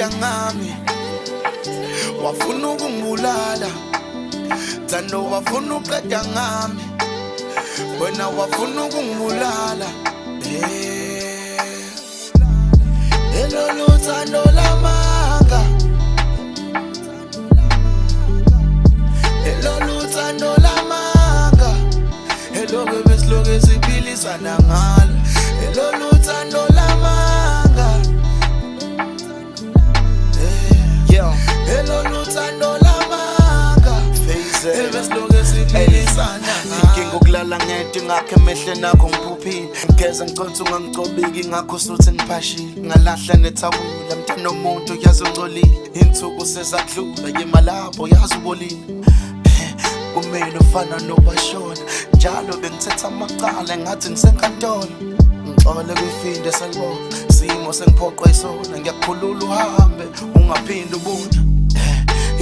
uqeda ngami wafuna ukungibulala Thando wafuna uqeda ngami wena wafuna ukungibulala Hello Thando lwamanga Hello Thando lwamanga Hello bebe sloge siphilisana ngalo Hello Thando lwamanga Hello Thando lwamanga bebe sloge siphilisana inkinga ukulala ngedwa ngakho emehle nakho ngiphuphile ngigeza ngiconsa ungangicobiki ngakho suthi ngiphashile ngalahla nethabula mntana omuntu yazi ungcolile insuku sezadlula yema lapho yazi ubolile kumina ufana nobashona njalo bengithetha amacala ngathi ngisenkantolo ngixole kwifinde salibona simo sengiphoqwa isona ngiyakukhulula uhambe ungaphinde ubona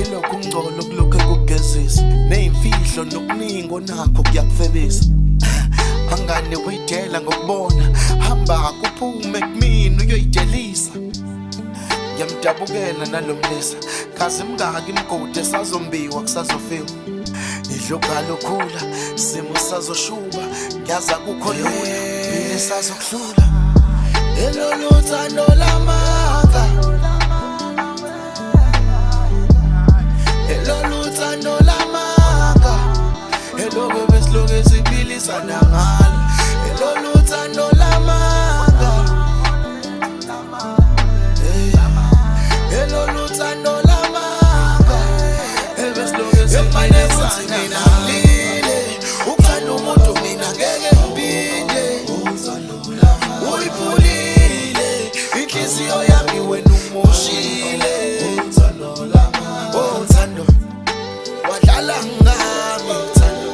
ilokhu ngcolo kulokho ekugezisa nezimfihlo nokuningi onakho kuyakufebisa angane uyidela ngokubona hamba kuphume kumina uyoyidelisa ngiyamdabukela nalomlisa kazi mngaki imgodi esazombiwa kusazofika idlogalo khula simo sazoshuba ngiyaza kukho lula mina sazokuhlula Hello Thando lwamanga Hello Thando lwamanga Hello bebe sloge siphilisana ngalo Hello Thando lwamanga Hello Thando lwamanga bebe sloge siphilisana ngalo ukhanda umuntu mina ngeke ngiphinde uyiphulile inhliziyo yami wena umoshile Oh Thando wadlala ngami Thando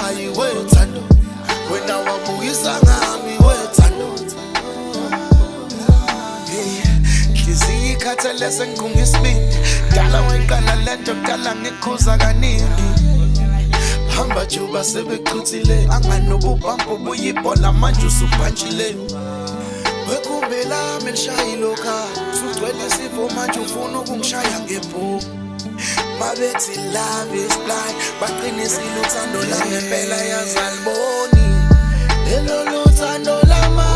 hayi we Thando wena wabuyisa ngami we Thando Inhliziyo ikhathele sengikungisibindi dala wenkana lento kudala ngikhuza kaningi hamba juba sebeqhuthile anganobubhambo buyibhola manje usubhantshile wekumbe lami lishayilo kha sugcwele isifo manje ufuna ukungishaya ngebhuku mabethi love is blind baqinisile uthando lami ngempela yazaliboni Hello Thando lwamanga